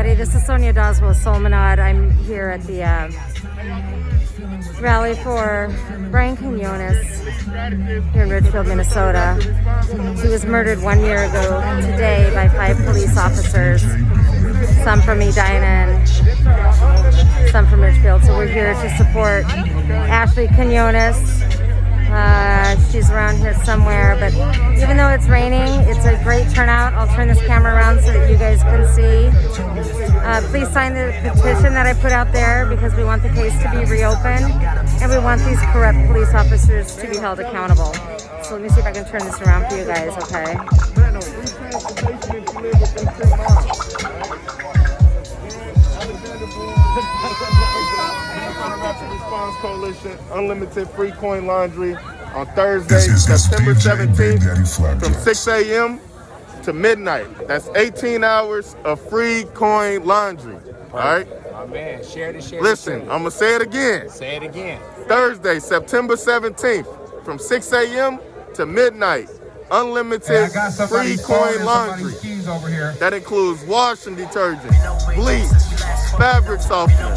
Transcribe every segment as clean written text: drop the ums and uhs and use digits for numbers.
everybody. This is Sonia Doswell with Solminod. I'm here at the rally for Brian Quiñones here in Richfield, Minnesota. He was murdered 1 year ago today by 5 police officers, some from Edina and some from Richfield. So we're here to support Ashley Quiñones. She's around here somewhere, but even though it's raining, it's a great turnout. I'll turn this camera around so that you guys can see. Please sign the petition that I put out there because we want the case to be reopened and we want these corrupt police officers to be held accountable. So let me see if I can turn this around for you guys, okay? Response Coalition, unlimited free coin laundry on Thursday, September 17th from 6 a.m. to midnight. That's 18 hours of free coin laundry. All right? Oh man, share the share. Listen, I'm going to say it again. Say it again. Thursday, September 17th from 6 a.m. to midnight. Unlimited free coin laundry. That includes washing detergent, bleach, fabric softener.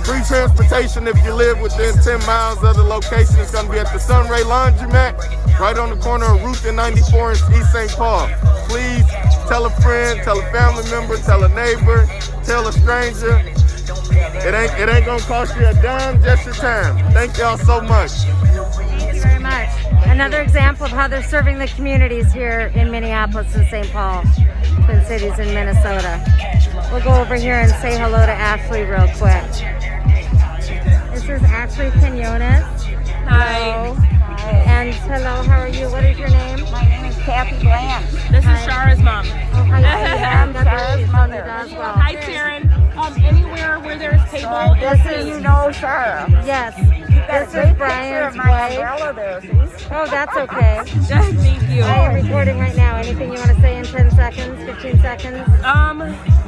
Free transportation if you live within 10 miles of the location. It's going to be at the Sunray Laundromat, right on the corner of Ruth and 94 in East St. Paul. Please tell a friend, tell a family member, tell a neighbor, tell a stranger. It ain't going to cost you a dime, just your time. Thank y'all so much. Thank you very much. Another example of how they're serving the communities here in Minneapolis and St. Paul, Twin Cities in Minnesota. We'll go over here and say hello to Ashley real quick. This is Ashley Quiñones. Hi. Hello. Hi. And hello, how are you? What is your name? My name is Kathy Bland. This is Shara's mom. Oh, hi. I'm Shara's mother. Well. Hi, Taryn. Anywhere where there's table. You know Shara. Yes. This is Brian's wife. Oh, that's okay. Thank you. I am recording right now. Anything you want to say in 10 seconds, 15 seconds?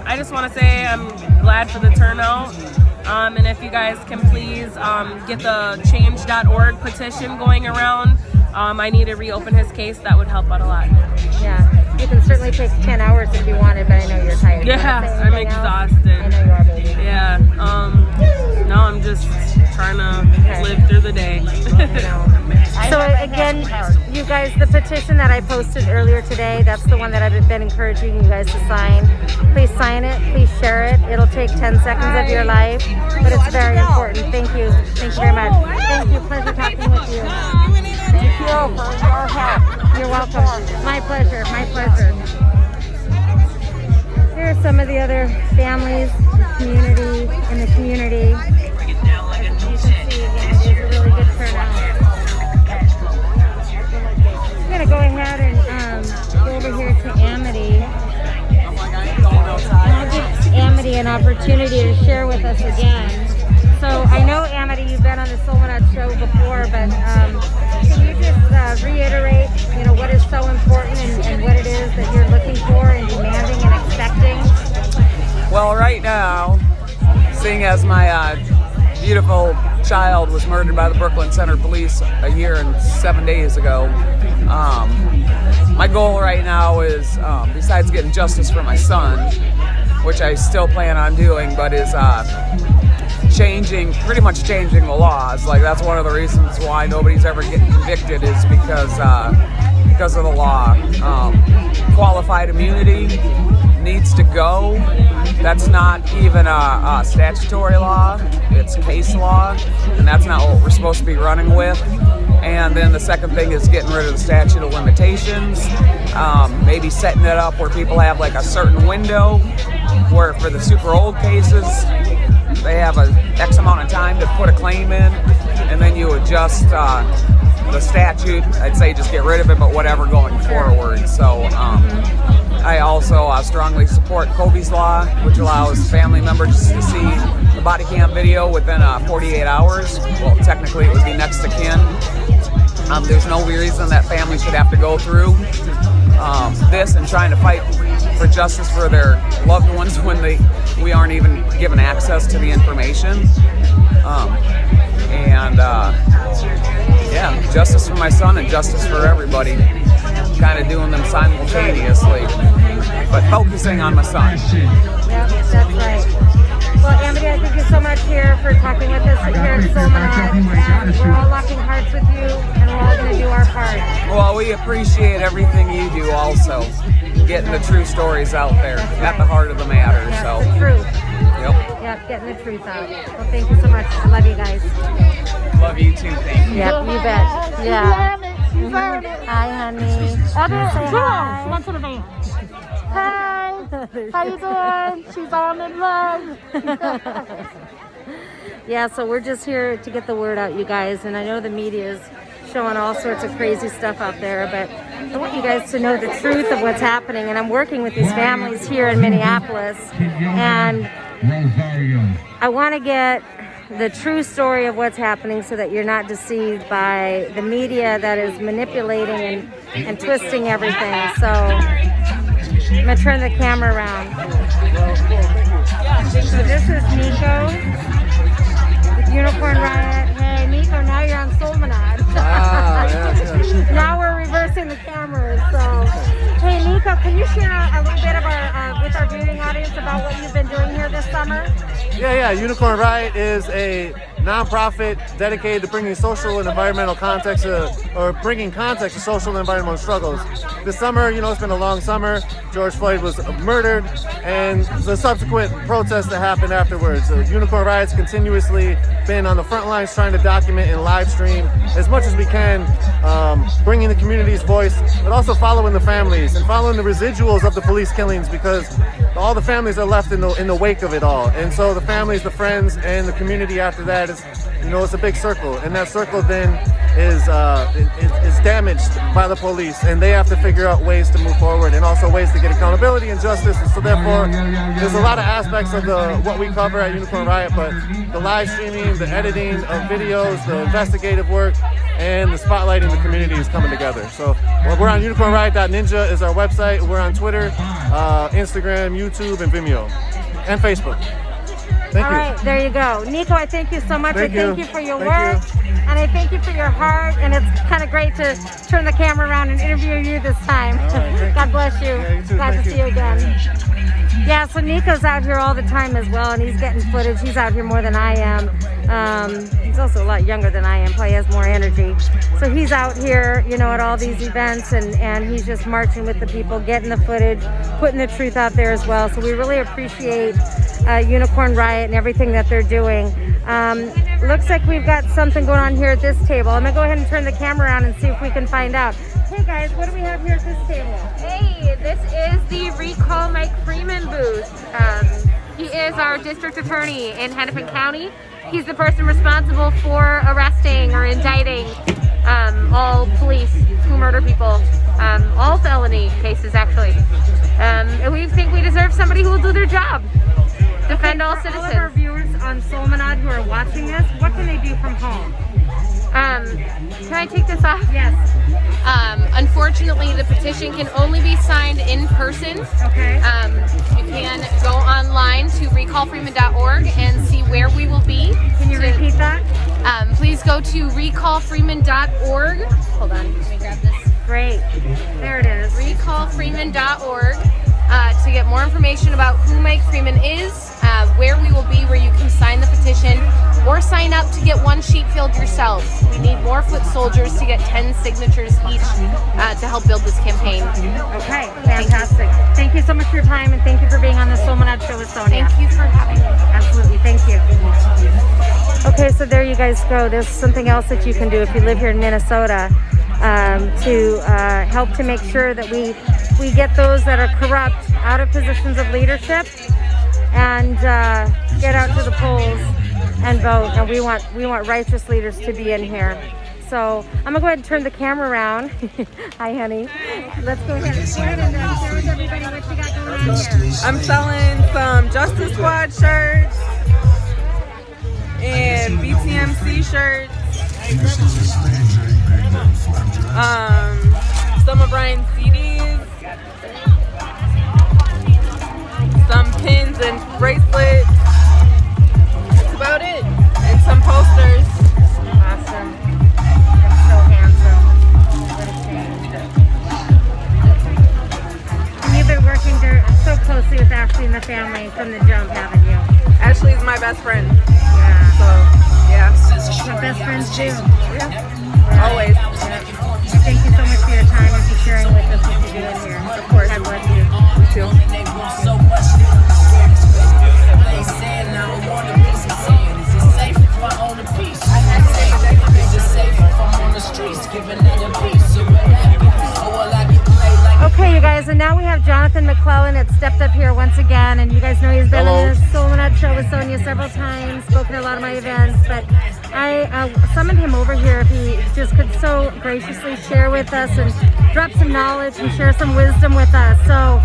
I just want to say I'm glad for the turnout. And if you guys can please get the change.org petition going around. I need to reopen his case. That would help out a lot. Yeah, you can certainly take 10 hours if you wanted, but I know you're tired. Yeah, I'm exhausted. I know you are, baby. Yeah. No, I'm just trying to live through the day. So again, you guys, the petition that I posted earlier today, that's the one that I've been encouraging you guys to sign. Please sign it, please share it. It'll take 10 seconds of your life, but it's very important. Thank you. Thank you very much. Thank you. Pleasure talking with you. Thank you for your help. You're welcome. My pleasure. My pleasure. Here are some of the other families in the community. You can see again, it is a really good turnout. I'm going to go ahead and go over here to Amity. I'll give Amity an opportunity to share with us again. So I know, Amity, you've been on the Solminod show before, but can you just reiterate, what is so important and what it is that you're looking for and demanding and expecting? Well, right now, seeing as my beautiful child was murdered by the Brooklyn Center Police a year and 7 days ago, my goal right now is, besides getting justice for my son, which I still plan on doing, but is pretty much changing the laws. Like, that's one of the reasons why nobody's ever getting convicted is because of the law. Qualified immunity needs to go. That's not even a statutory law, it's case law, and that's not what we're supposed to be running with. And then the second thing is getting rid of the statute of limitations, maybe setting it up where people have like a certain window where for the super old cases, they have a X amount of time to put a claim in, and then you adjust the statute. I'd say just get rid of it, but whatever going forward. So I also strongly support Kobe's Law, which allows family members to see the body cam video within 48 hours. Well, technically it would be next to kin. There's no reason that families should have to go through this and trying to fight for justice for their loved ones when we aren't even given access to the information. Yeah, justice for my son and justice for everybody. Kind of doing them simultaneously, but focusing on my son. Yep. That's right. Well, Amity, I thank you so much here for talking with us here at Solminod. And we're all locking hearts with you, and we're all going to do our part. Well, we appreciate everything you do also. Getting the true stories out there at the heart of the matter. Yes, So, the truth. yep. Getting the truth out. Well, thank you so much. I love you guys. Love you too. Thank you. Yep, you bet. Yeah. Hi, honey. Say hi. Come on to the van. Hi. How you doing? She's on in love. Yeah, so we're just here to get the word out, you guys. And I know the media is showing all sorts of crazy stuff out there, but I want you guys to know the truth of what's happening. And I'm working with these families here in Minneapolis, and I want to get the true story of what's happening so that you're not deceived by the media that is manipulating and twisting everything. So I'm going to turn the camera around. So this is Nico with Unicorn Riot. Hey, Nico, now you're on Solminod. Now we're reversing the cameras. So, hey, Nico, can you share a little bit of with our viewing audience about what you've been doing here this summer? Yeah. Unicorn Riot is a nonprofit dedicated to bringing social and environmental context bringing context to social and environmental struggles. This summer, it's been a long summer. George Floyd was murdered, and the subsequent protests that happened afterwards. Unicorn Riot's continuously been on the front lines trying to document and live stream as much as we can, bringing the community's voice, but also following the families and following the residuals of the police killings, because all the families are left in the wake of it all. And so the families, the friends, and the community after that is, it's a big circle, and that circle then is damaged by the police, and they have to figure out ways to move forward and also ways to get accountability and justice. And so therefore, there's a lot of aspects of what we cover at Unicorn Riot, but the live streaming, the editing of videos, the investigative work, and the spotlighting the community is coming together. So we're on unicornriot.ninja is our website. We're on Twitter, Instagram, YouTube, and Vimeo, and Facebook. Thank you. All right, there you go. Nico, I thank you so much. Thank I thank you. you for your Thank work, you. and I thank you for your heart, and it's kind of great to turn the camera around and interview you this time. right, God bless you. Yeah, you too. Glad Thank to see you again. Yeah, so Nico's out here all the time as well, and he's getting footage. He's out here more than I am. He's also a lot younger than I am, probably has more energy. So he's out here, at all these events, and he's just marching with the people, getting the footage, putting the truth out there as well. So we really appreciate Unicorn Riot and everything that they're doing. Looks like we've got something going on here at this table. I'm gonna go ahead and turn the camera around and see if we can find out. Hey guys, what do we have here at this table? Hey, this is the Recall Mike Freeman booth. He is our district attorney in Hennepin County. He's the person responsible for arresting or indicting all police who murder people, all felony cases actually. And we think we deserve somebody who will do their job. Defend all citizens. All of our viewers on Solminod who are watching this, what can they do from home? Can I take this off? Yes. Unfortunately, the petition can only be signed in person. Okay. You can go online to recallfreeman.org and see where we will be. Can you repeat that? Please go to recallfreeman.org. Hold on, let me grab this. Great. There it is. recallfreeman.org to get more information about who Mike Freeman is, where we will be, where you can sign the petition, or sign up to get one sheet filled yourself. We need more foot soldiers to get 10 signatures each to help build this campaign. Okay, fantastic. Thank you so much for your time, and thank you for being on the Solminod show with Sonia. Thank you for having me. Absolutely, thank you. Okay, so there you guys go. There's something else that you can do if you live here in Minnesota to help to make sure that we get those that are corrupt out of positions of leadership and get out to the polls and vote. And we want righteous leaders to be in here. So I'm gonna go ahead and turn the camera around. Hi, honey. Let's go ahead and share with everybody what you got going on here. I'm selling some Justice Squad shirts and BTMC shirts. Some of Brian's CDs, some pins and bracelets. That's about it. And some posters. Awesome. That's so handsome. What a change. And you've been working so closely with Ashley and the family from the jump, haven't you? Ashley's my best friend. Yeah. So, yeah. What best friends do. Yeah. Always. Thank you so much for your time and for sharing with us what you're doing here. Of course. God bless you. You too. Okay, you guys, and now we have Jonathan McClellan that stepped up here once again, and you guys know he's been Hello. on the Solminod show with Sonia several times, spoken at a lot of my events, but I summoned him over here if he just could so graciously share with us and drop some knowledge and share some wisdom with us. So,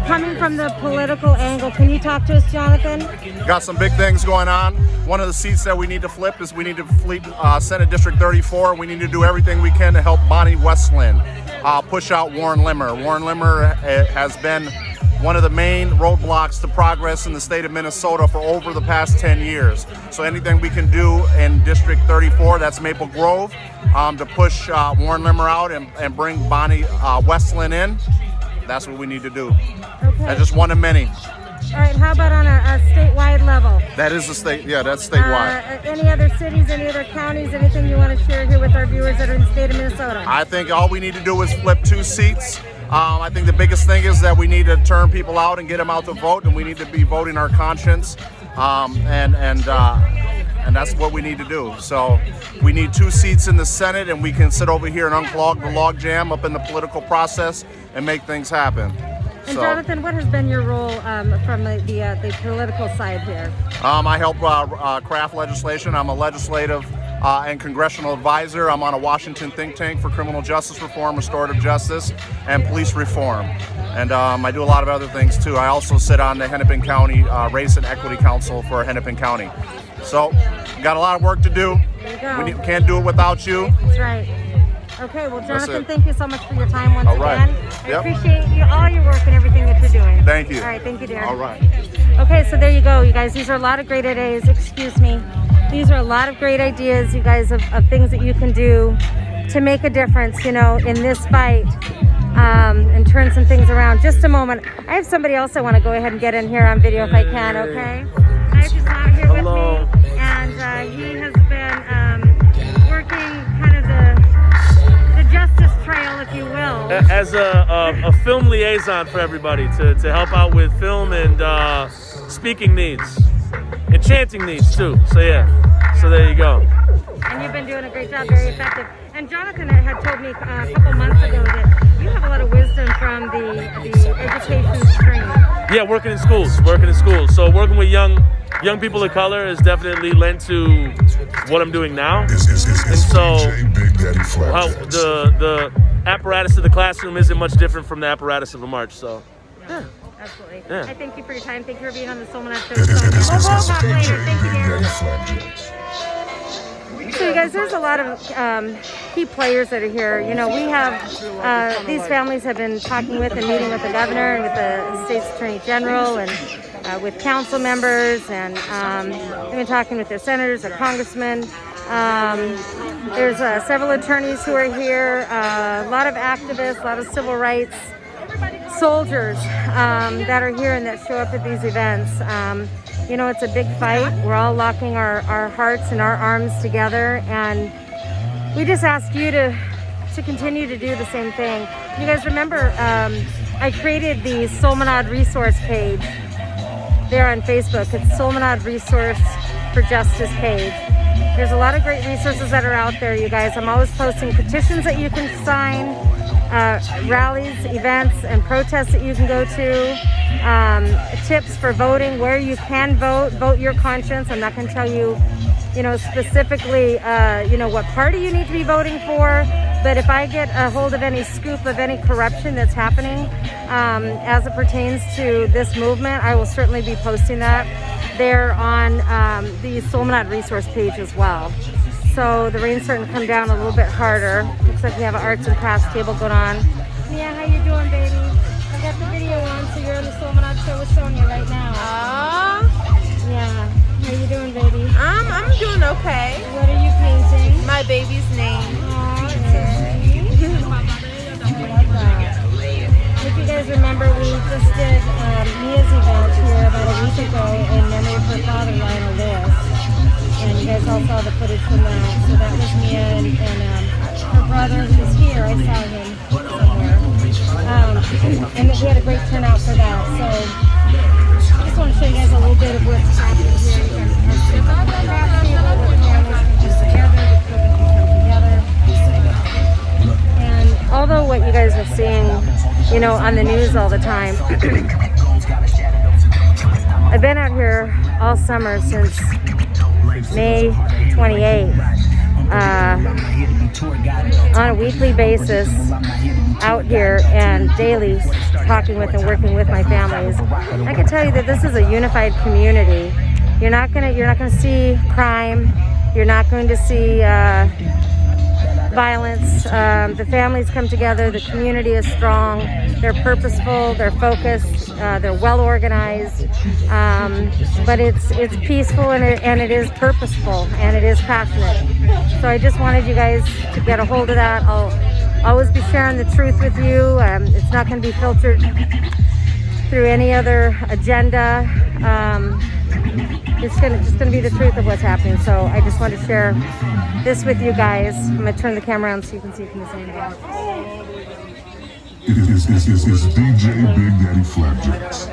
coming from the political angle, can you talk to us, Jonathan? Got some big things going on. One of the seats that we need to flip is we need to flip Senate District 34. We need to do everything we can to help Bonnie Westland push out Warren Limmer. Warren Limmer has been one of the main roadblocks to progress in the state of Minnesota for over the past 10 years. So anything we can do in District 34, that's Maple Grove, to push Warren Limmer out and bring Bonnie Westland in, that's what we need to do. Okay. That's just one of many. All right, how about on a statewide level? That is the state, yeah, that's statewide. Any other cities, any other counties, anything you want to share here with our viewers that are in the state of Minnesota? I think all we need to do is flip 2 seats. I think the biggest thing is that we need to turn people out and get them out to vote, and we need to be voting our conscience, and that's what we need to do. So we need 2 seats in the Senate, and we can sit over here and unclog the log jam up in the political process and make things happen. And Jonathan, what has been your role from the political side here? I help craft legislation. I'm a legislative and congressional advisor. I'm on a Washington think tank for criminal justice reform, restorative justice, and police reform. And I do a lot of other things too. I also sit on the Hennepin County Race and Equity Council for Hennepin County. So, got a lot of work to do. There you go. Can't do it without you. That's right. Okay, well, Jonathan, thank you so much for your time once right. again. I Yep. appreciate all your work and everything that you're doing. Thank you. All right, thank you, dear. All right. Okay, so there you go, you guys. These are a lot of great ideas. Excuse me. These are a lot of great ideas, you guys, of things that you can do to make a difference, you know, in this fight, and turn some things around. Just a moment. I have somebody else I want to go ahead and get in here on video if I can, okay? I have just out here with me, and he has been working kind of the justice trail, if you will. As a film liaison for everybody to help out with film and speaking needs and chanting needs too. So yeah, so there you go. And you've been doing a great job, very effective. And Jonathan had told me a couple months ago that you have a lot of wisdom from the education stream. Yeah, working in schools. So working with young people of color has definitely lent to what I'm doing now. And so the apparatus of the classroom isn't much different from the apparatus of a march. So yeah. Absolutely. Yeah. I thank you for your time. Thank you for being on the Solminod show. We'll talk later. Thank you, dear. So you guys, there's a lot of key players that are here. You know, we have, these families have been talking with and meeting with the governor and with the state's attorney general and with council members, and they've been talking with their senators, their congressmen. There's several attorneys who are here, a lot of activists, a lot of civil rights soldiers that are here and that show up at these events. You know, it's a big fight. We're all locking our hearts and our arms together, and we just ask you to continue to do the same thing. You guys remember, I created the Solminod resource page there on Facebook. It's Solminod Resource for Justice page. There's a lot of great resources that are out there, you guys. I'm always posting petitions that you can sign, rallies, events, and protests that you can go to, tips for voting, where you can vote your conscience. I'm not going to tell you, you know, specifically, you know, what party you need to be voting for, but if I get a hold of any scoop of any corruption that's happening as it pertains to this movement, I will certainly be posting that there on the Solminod resource page as well. So the rain's starting to come down a little bit harder. Looks like we have an arts and crafts table going on. Yeah, how you doing, baby? I got the video on, so you're on the Solminod show with Sonia right now. Yeah. How you doing, baby? I'm doing okay. What are you painting? My baby's name. Aw, Mary. I love that. If you guys remember, we just did Mia's event here about a week ago in memory of her father, Lionel Lewis. And you guys all saw the footage from that. So that was Mia and her brother who's here. I saw him somewhere. And we had a great turnout for that. So I just want to show you guys a little bit of what's happening here. You guys have some craft table where the families can come together, the children can come together. And although what you guys are seeing, you know, on the news all the time, I've been out here all summer since May 28th, on a weekly basis out here and daily talking with and working with my families. I can tell you that this is a unified community. You're not gonna see crime. You're not going to see violence. The families come together. The community is strong. They're purposeful. They're focused. They're well organized. But it's peaceful and it is purposeful and it is passionate. So I just wanted you guys to get a hold of that. I'll always be sharing the truth with you. It's not going to be filtered through any other agenda. It's just going to be the truth of what's happening. So I just want to share this with you guys. I'm going to turn the camera on so you can see from the same angle. It's DJ Big Daddy Flapjacks.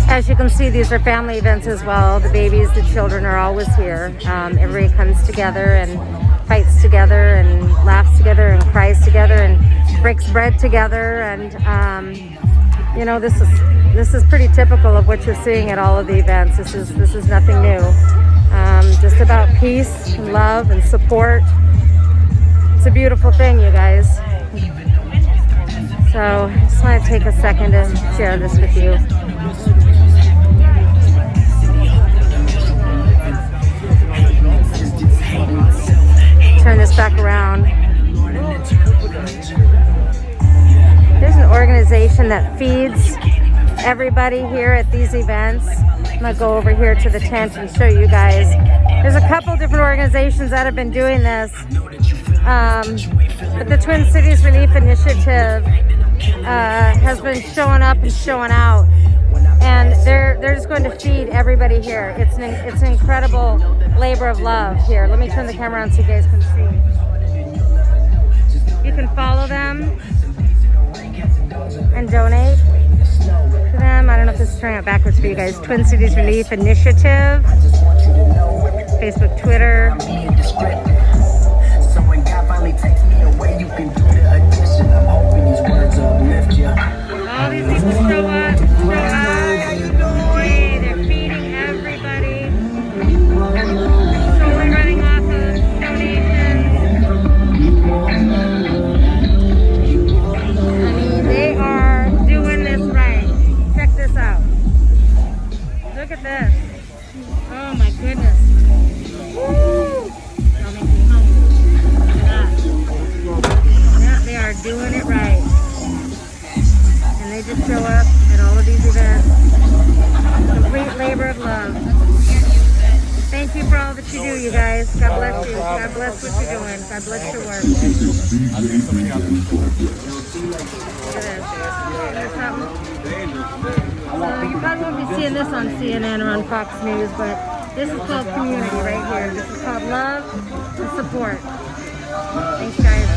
As you can see, these are family events as well. The babies, the children are always here. Everybody comes together and fights together and laughs together and cries together and breaks bread together. And you know, this is pretty typical of what you're seeing at all of the events. This is nothing new. Just about peace and love and support. It's a beautiful thing, you guys. So I just want to take a second to share this with you. Turn this back around. There's an organization that feeds everybody here at these events. I'm gonna go over here to the tent and show you guys. There's a couple different organizations that have been doing this. But the Twin Cities Relief Initiative has been showing up and showing out. And they're just going to feed everybody here. It's an incredible labor of love here. Let me turn the camera on so you guys can see. You can follow them and donate to them. I don't know if this is turning out backwards for you guys. Twin Cities Relief Initiative, Facebook, Twitter. All these people show up. They're feeding everybody. Solely running off of donations. I mean, they are doing this right. Check this out. Look at this. Oh my goodness. Woo! That'll make me hungry. Look at that. Yeah, they are doing it right. And they just show up at all of these events. Complete labor of love. Thank you for all that you do, you guys. God bless you. God bless what you're doing. God bless your work. Look at this. So you probably won't be seeing this on CNN or on Fox News, but this is called community right here. This is called love and support. Thanks, guys.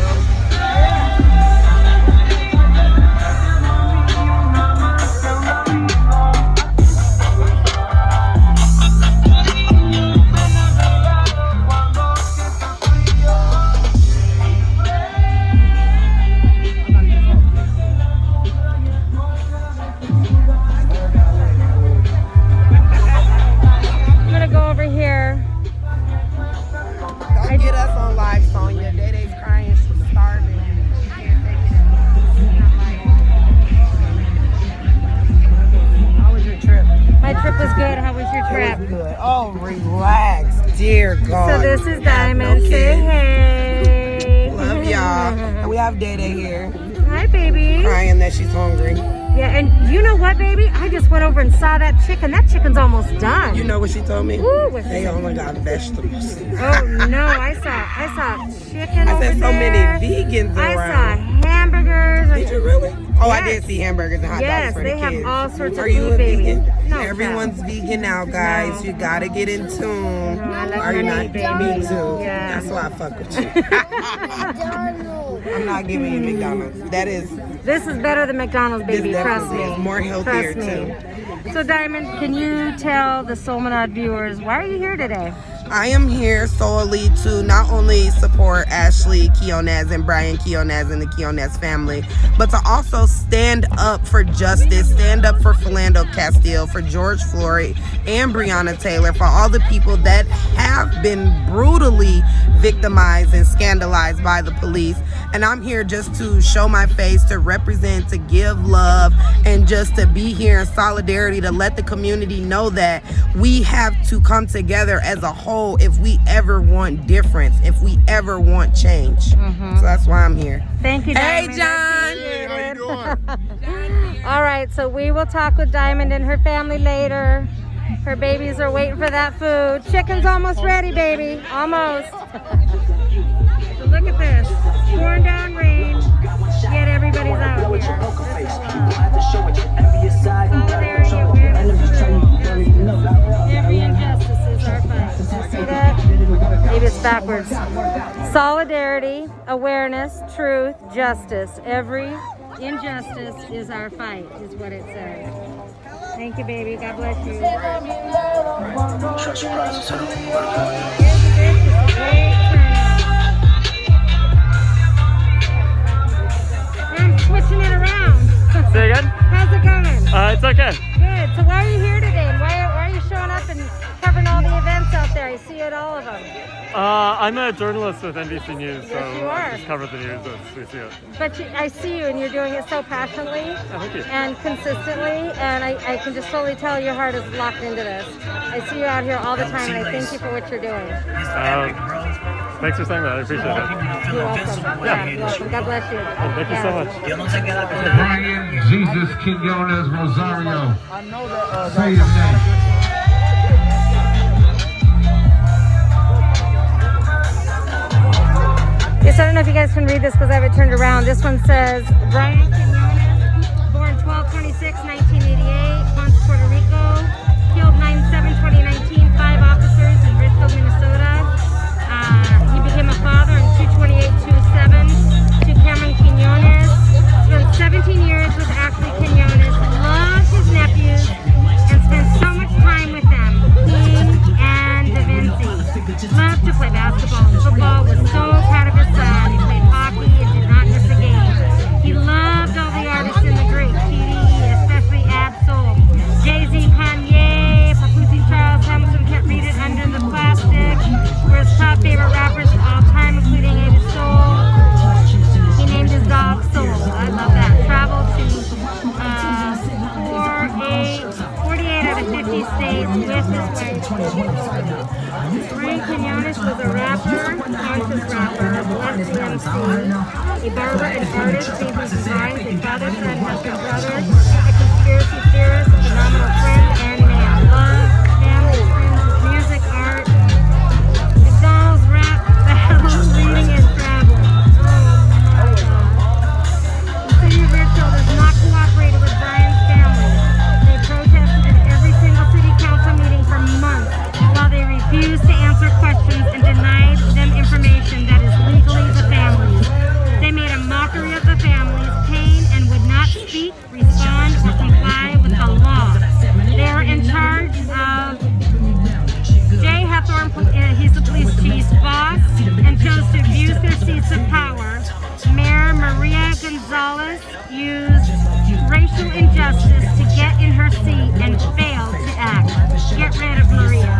have Day Day here. Hi, baby. Crying that she's hungry. Yeah, and you know what, baby? I just went over and saw that chicken. That chicken's almost done. You know what she told me? Ooh, they only got vegetables. Oh no, I saw chicken. I said so there. many vegans around. I saw hamburgers. Did you really? Oh, Yes. I did see hamburgers and hot dogs for the kids. Yes, they have all sorts of Are you food, a baby. vegan? No, Everyone's vegan now, guys. No. You gotta get in tune. No, I like Are you my not? meat, baby. Me too. Yeah. That's why I fuck with you. I'm not giving you McDonald's. This is better than McDonald's, baby. This Trust definitely me. is more healthier, Trust me. too. So, Diamond, can you tell the Solminod viewers why are you here today? I am here solely to not only support Ashley Quiñones and Brian Quiñones and the Quiñones family, but to also stand up for justice, stand up for Philando Castile, for George Floyd and Breonna Taylor, for all the people that have been brutally victimized and scandalized by the police. And I'm here just to show my face, to represent, to give love, and just to be here in solidarity, to let the community know that we have to come together as a whole if we ever want difference, if we ever want change. So that's why I'm here. Thank you, Diamond. Hey, John. Hey, how you doing? All right, so we will talk with Diamond and her family later. Her babies are waiting for that food. Chicken's almost ready, baby. Almost. So look at this. Pouring down rain, yet everybody's out here. This is solidarity, awareness, every injustice is our fight. You see that? Maybe it's backwards. Solidarity, awareness, truth, justice. Every injustice is our fight, is what it says. Thank you, baby. God bless you. I'm switching it around. Say again? How's it going? It's okay. Good. So why are you here today? And why are you showing up and covering all the events out there? I see you at all of them. I'm a journalist with NBC News, so Yes, you are. I just cover the news as we see it. But I see you, and you're doing it so passionately Thank you. and consistently, and I can just totally tell your heart is locked into this. I see you out here all the time, and I thank you for what you're doing. Thanks for saying that. I appreciate it. You're welcome. Yeah, you're welcome. God bless you. Thank you so much. Brian Jesus Quiñones Rosario. Say his name. Yes, I don't know if you guys can read this because I have it turned around. This one says, Brian Quinones, born 12/26/1988, Ponce, Puerto Rico, killed 9/7/2019, 5 officers in Richfield, Minnesota. He became a father in 2/28/27 to Cameron Quiñones. Spent 17 years with Ashley Quiñones, loved his nephews, and spent so much time with them, he and Da Vinci. Loved to play basketball and football, was so proud of his son. He played hockey and did not miss a game. He loved all the artists in the group, TDE, especially Ab-Soul. Jay-Z, Kanye, Papuzi, Charles Hamilton, can't read it, Under the Plastic, were his top favorite rappers of all time, including Ava Soul. He named his dog Soul. I love that. Traveled to 48 out of 50 states with his wife. Brian Quiñones was a rapper, conscious rapper, a blessed MC, a barber and artist, painting designs, a father, friend, husband, brother, a conspiracy theorist, a phenomenal friend and man. Love, family, friends, music, art, McDonald's, rap, battles, reading, and travel. Oh my God. The city of Richfield has not cooperated with Brian's family. They protested at every single city council meeting for months while they refused to answer questions and denied them information that is legally the family's. They made a mockery of the family's pain and would not speak, respond, or comply with the law. They are in charge of Jay Hethorn, he's the police chief's boss, and chose to abuse their seats of power. Mayor Maria Gonzalez used racial injustice to get in her seat and failed to act. Get rid of Maria.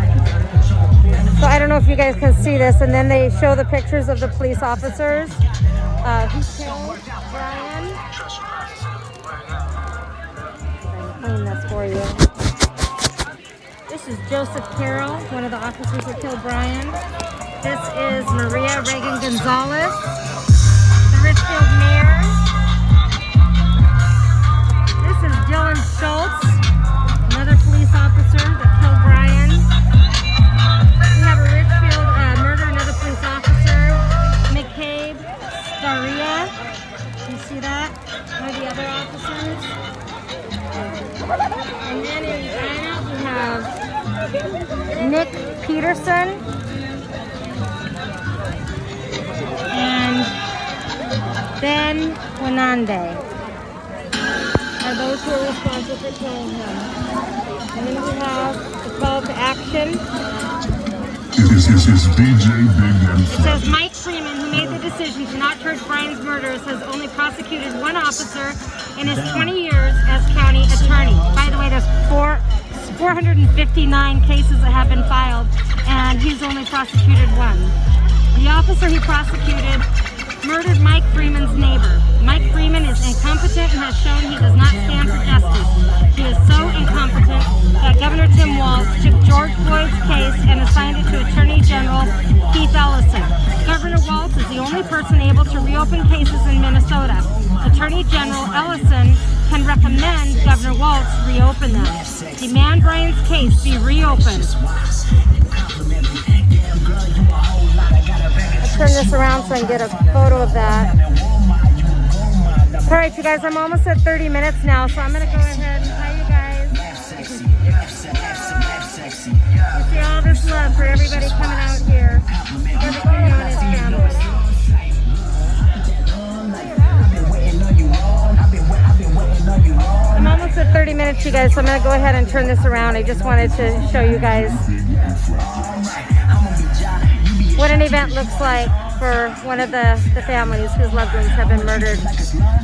So I don't know if you guys can see this, and then they show the pictures of the police officers who killed Brian. I'm clean this for you. This is Joseph Carroll, one of the officers who killed Brian. This is Maria Reagan Gonzalez, the rich Richfield mayor. This is Dylan Schultz, another police officer that killed Brian. We have a Richfield murder, another police officer. McCabe, Daria. You see that? One of the other officers. And then in Edina we have Nick Peterson and Ben Quinonde are those who are responsible for killing him. And then we have the call to action. This is DJ Big Daddy It Fletcher. says Mike Freeman, who made the decision to not charge Brian's murders, has only prosecuted one officer in his 20 years as county attorney. By the way, there's 459 cases that have been filed, and he's only prosecuted one. The officer he prosecuted murdered Mike Freeman's neighbor. Mike Freeman is incompetent and has shown he does not stand for justice. He is so incompetent that Governor Tim Walz took George Floyd's case and assigned it to Attorney General Keith Ellison. Governor Walz is the only person able to reopen cases in Minnesota. Attorney General Ellison can recommend Governor Walz reopen them. Demand Brian's case be reopened. I'll turn this around so I can get a photo of that. All right, you guys, I'm almost at 30 minutes now, so I'm going to go ahead and hi, you guys. You see all this love for everybody coming out here for the Quiñones family. I'm almost at 30 minutes, you guys, so I'm going to go ahead and turn this around. I just wanted to show you guys what an event looks like for one of the families whose loved ones have been murdered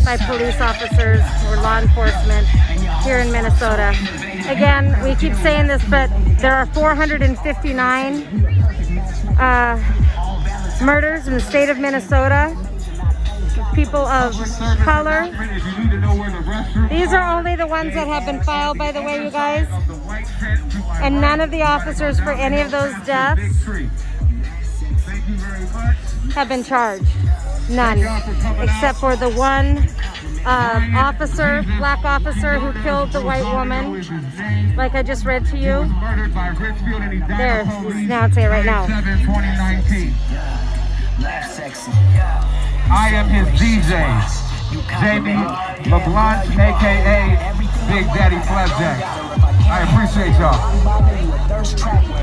by police officers or law enforcement here in Minnesota. Again, we keep saying this, but there are 459 murders in the state of Minnesota. People of color. These are only the ones that have been filed, by the way, you guys. And none of the officers for any of those deaths have been charged. None. Except for the one officer, black officer, who killed the white woman, like I just read to you. There, he's announcing it right now. I am his DJ, Jamie LeBlanc, aka Big Daddy Flapjack. I appreciate y'all.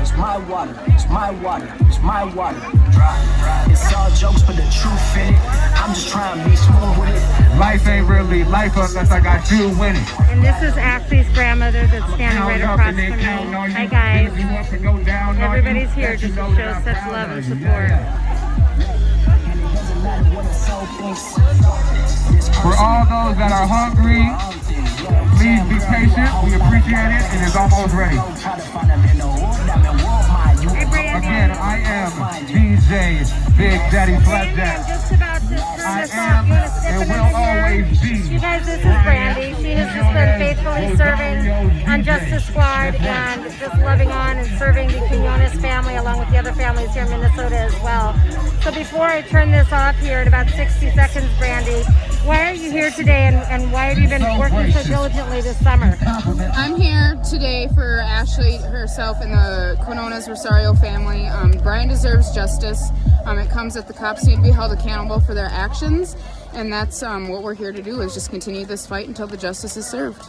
It's my water, it's my water, it's my water. It's all jokes, but the truth in it. I'm just trying to be smooth with it. Life ain't really life unless I got you winning. And this is Ashley's grandmother that's standing right across from me. Hi guys. Everybody's here just to show such love and support. For all those that are hungry, please be patient. We appreciate it, and it's almost ready. Again, I am DJ Big Daddy Flapjack. I am and will always be. You guys, this is Brandy. She has just been faithfully serving on Justice Squad and just loving on and serving the Quiñones family along with the other families here in Minnesota as well. So before I turn this off here in about 60 seconds, Brandy, why are you here today and why have you been working so diligently this summer? I'm here today for Ashley herself and the Quinones Rosario family. Brian deserves justice. It comes that the cops need to be held accountable for their actions, and that's what we're here to do, is just continue this fight until the justice is served.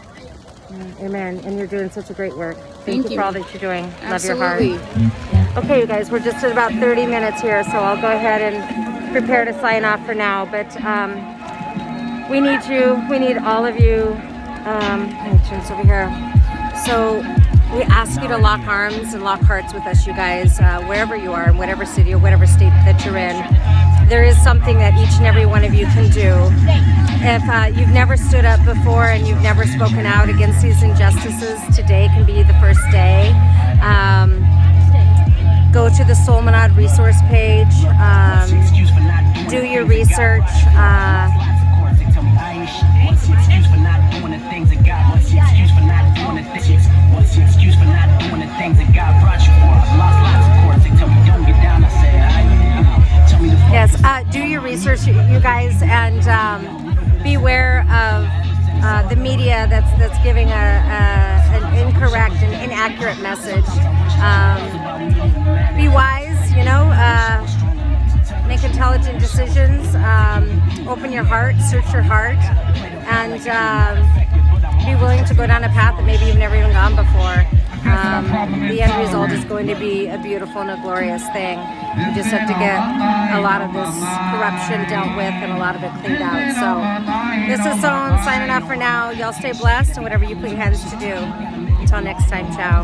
Amen. And you're doing such a great work. Thank you you for all that you're doing. Absolutely. Love your heart. Okay, you guys, we're just at about 30 minutes here, so I'll go ahead and prepare to sign off for now. But we need you. We need all of you. Let me turn this over here. So we ask you to lock arms and lock hearts with us, you guys, wherever you are, in whatever city or whatever state that you're in. There is something that each and every one of you can do. If you've never stood up before and you've never spoken out against these injustices, today can be the first day. Go to the Solminod resource page, do your research. What's the excuse for not doing the things that God? What's the excuse for not doing the things? What's the excuse for not doing the things that God brought you for? I've lost lots of courts. They tell me don't get down. I say, tell me to Yes, do your research, you guys, and beware of the media that's giving an incorrect and inaccurate message. Be wise, you know, make intelligent decisions, open your heart, search your heart, and be willing to go down a path that maybe you've never even gone before. The end result is going to be a beautiful and a glorious thing. You just have to get a lot of this corruption dealt with and a lot of it cleaned out. So this is Solon signing off for now. Y'all stay blessed and whatever you put your hands to do. Until next time, ciao.